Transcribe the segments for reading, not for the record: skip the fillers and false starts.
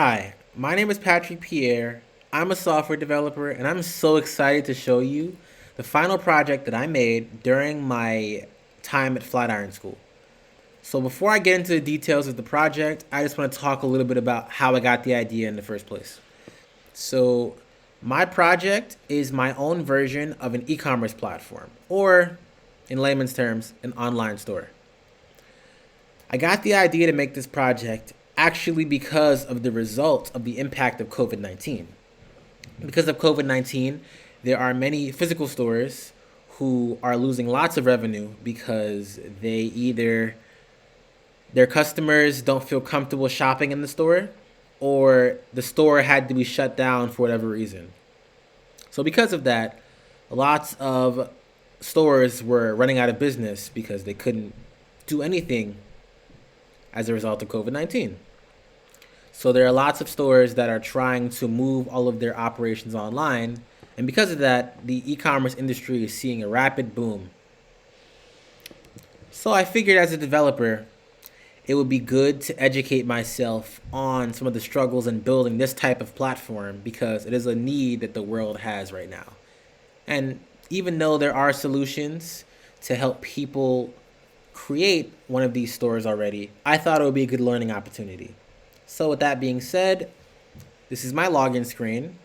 Hi, my name is Patrick Pierre. I'm a software developer, and I'm so excited to show you the final project that I made during my time at Flatiron School. So, before I get into the details of the project, I just want to talk a little bit about how I got the idea in the first place. So, my project is my own version of an e commerce platform, or in layman's terms, an online store. I got the idea to make this project actually because of the result of the impact of COVID 19. Because of COVID 19, there are many physical stores who are losing lots of revenue because their customers don't feel comfortable shopping in the store, or the store had to be shut down for whatever reason. So, because of that, lots of stores were running out of business because they couldn't do anything as a result of COVID 19. So there are lots of stores that are trying to move all of their operations online. And because of that, the e commerce industry is seeing a rapid boom. So I figured as a developer, it would be good to educate myself on some of the struggles in building this type of platform because it is a need that the world has right now. And even though there are solutions to help people create one of these stores already, I thought it would be a good learning opportunity. So, with that being said, this is my login screen.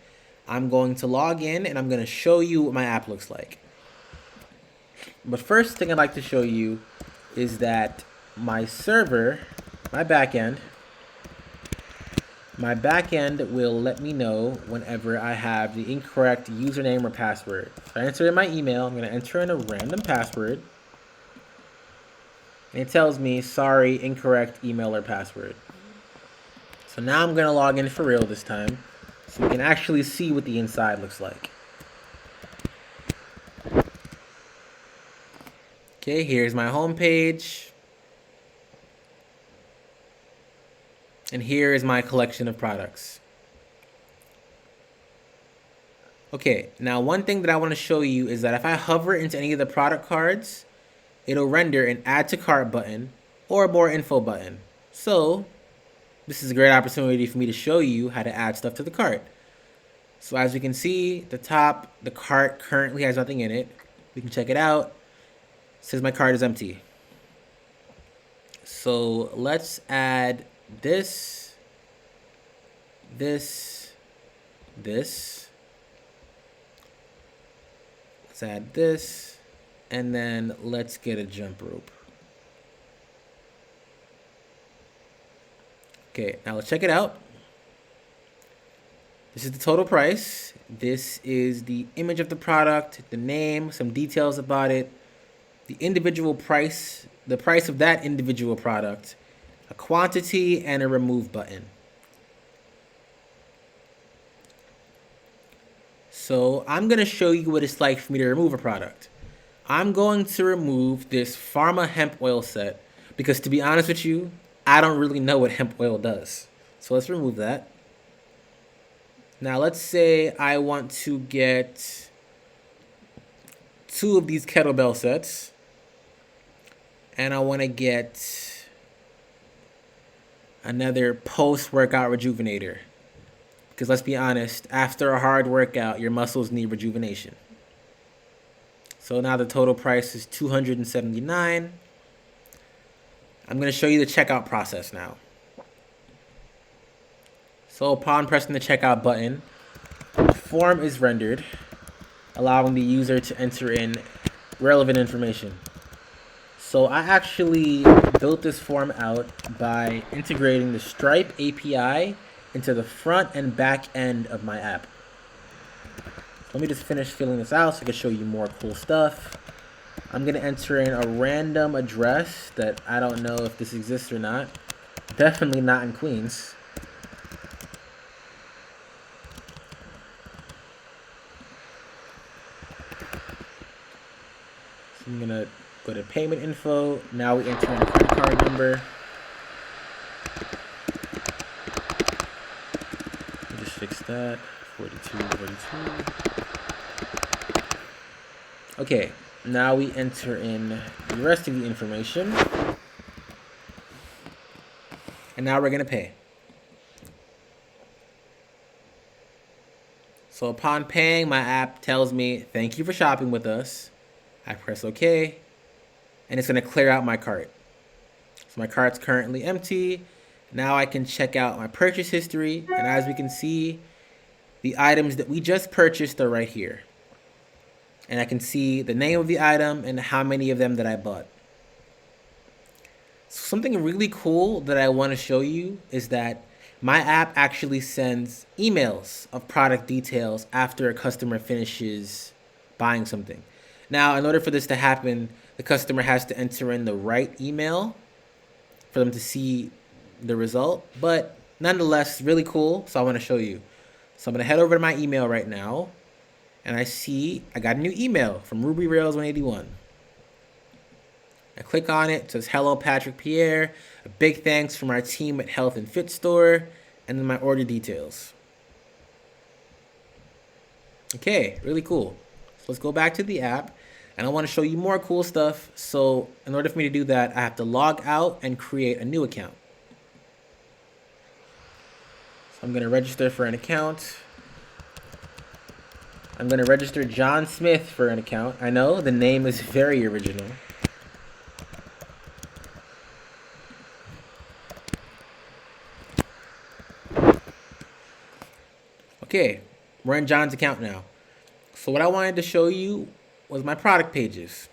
I'm going to log in and I'm going to show you what my app looks like. But first thing I'd like to show you is that my server, my backend, my backend will let me know whenever I have the incorrect username or password. So I enter in my email. I'm going to enter in a random password. And it tells me, sorry, incorrect email or password. So now I'm going to log in for real this time so we can actually see what the inside looks like. Okay, here's my home page. And here is my collection of products. Okay, now one thing that I want to show you is that if I hover into any of the product cards, it'll render an add to cart button or a more info button. So this is a great opportunity for me to show you how to add stuff to the cart. So as you can see, the top, the cart currently has nothing in it. We can check it out. It says my cart is empty. So let's add this. Let's add this. And then let's get a jump rope. Okay, now let's check it out. This is the total price. This is the image of the product, the name, some details about it, the individual price, the price of that individual product, a quantity, and a remove button. So I'm going to show you what it's like for me to remove a product. I'm going to remove this Pharma hemp oil set because, to be honest with you, I don't really know what hemp oil does. So let's remove that. Now let's say I want to get 2 of these kettlebell sets. And I want to get another post-workout rejuvenator. Because let's be honest, after a hard workout, your muscles need rejuvenation. So now the total price is $279. I'm going to show you the checkout process now. So upon pressing the checkout button, the form is rendered, allowing the user to enter in relevant information. So I actually built this form out by integrating the Stripe API into the front and back end of my app. Let me just finish filling this out so I can show you more cool stuff. I'm going to enter in a random address that I don't know if this exists or not. Definitely not in Queens. So I'm going to go to payment info. Now we enter in a credit card number. Just fix that. 42. Okay, now we enter in the rest of the information. And now we're going to pay. So upon paying, my app tells me, thank you for shopping with us. I press OK, and it's going to clear out my cart. So my cart's currently empty. Now I can check out my purchase history, and as we can see, the items that we just purchased are right here. And I can see the name of the item and how many of them that I bought. So something really cool that I want to show you is that my app actually sends emails of product details after a customer finishes buying something. Now, in order for this to happen, the customer has to enter in the right email for them to see the result. But nonetheless, really cool. So I want to show you. So I'm going to head over to my email right now. And I see I got a new email from Ruby Rails 181. I click on it. It says, hello, Patrick Pierre. A big thanks from our team at Health and Fit Store. And then my order details. Okay, really cool. So let's go back to the app. And I want to show you more cool stuff. So in order for me to do that, I have to log out and create a new account. So I'm going to register for an account. I'm going to register John Smith for an account. I know, the name is very original. Okay, we're in John's account now. So what I wanted to show you was my product pages.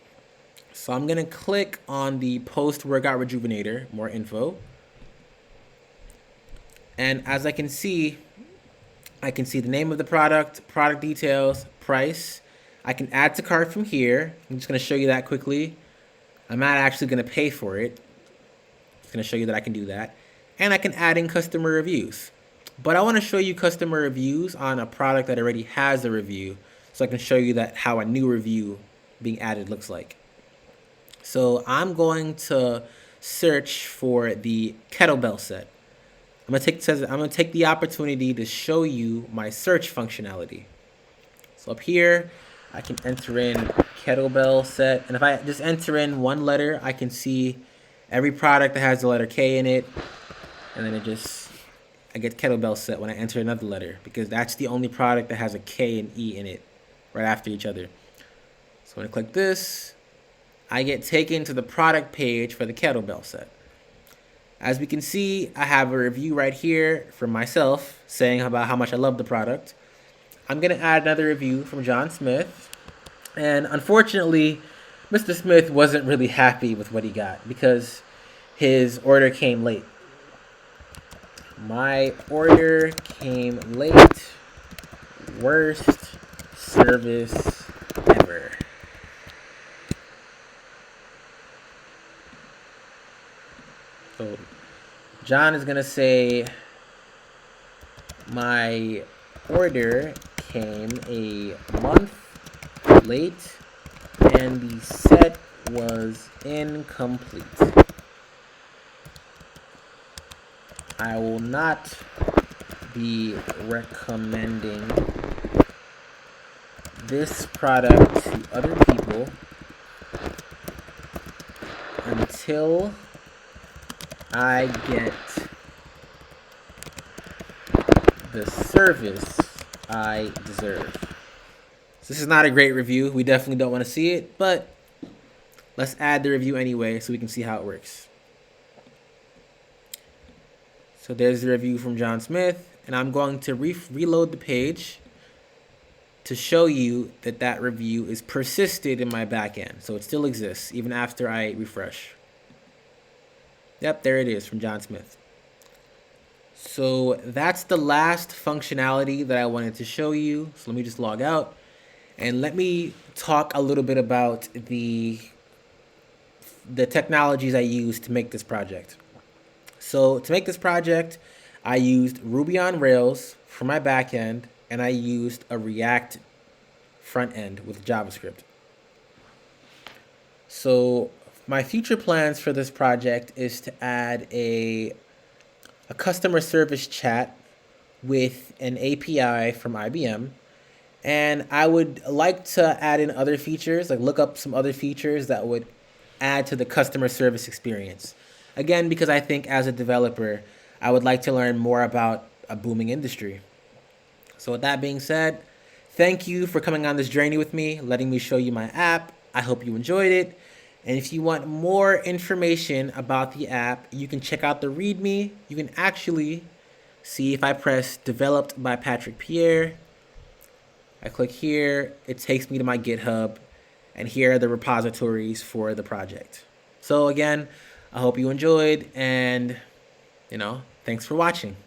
So I'm going to click on the post-workout rejuvenator, more info. And as I can see the name of the product, product details, price. I can add to cart from here. I'm just going to show you that quickly. I'm not actually going to pay for it. It's going to show you that I can do that. And I can add in customer reviews. But I want to show you customer reviews on a product that already has a review, so I can show you that how a new review being added looks like. So I'm going to search for the kettlebell set. I'm gonna take the opportunity to show you my search functionality. So up here, I can enter in kettlebell set, and if I just enter in one letter, I can see every product that has the letter K in it, and then I get kettlebell set when I enter another letter, because that's the only product that has a K and E in it right after each other. So when I click this, I get taken to the product page for the kettlebell set. As we can see, I have a review right here from myself saying about how much I love the product. I'm going to add another review from John Smith. And unfortunately, Mr. Smith wasn't really happy with what he got because his order came late. My order came late. Worst service ever. So John is going to say, my order came a month late and the set was incomplete. I will not be recommending this product to other people until I get the service I deserve. So this is not a great review. We definitely don't want to see it, but let's add the review anyway so we can see how it works. So there's the review from John Smith, and I'm going to reload the page to show you that that review is persisted in my backend. So it still exists even after I refresh. Yep, there it is from John Smith. So that's the last functionality that I wanted to show you. So let me just log out and let me talk a little bit about the technologies I used to make this project. So to make this project, I used Ruby on Rails for my backend, and I used a React front end with JavaScript. So my future plans for this project is to add a customer service chat with an API from IBM. And I would like to add in other features, like look up some other features that would add to the customer service experience. Again, because I think as a developer, I would like to learn more about a booming industry. So with that being said, Thank you for coming on this journey with me, letting me show you my app. I hope you enjoyed it. And if you want more information about the app, you can check out the README. You can actually see if I press developed by Patrick Pierre. I click here, it takes me to my GitHub, and here are the repositories for the project. So again, I hope you enjoyed, and thanks for watching.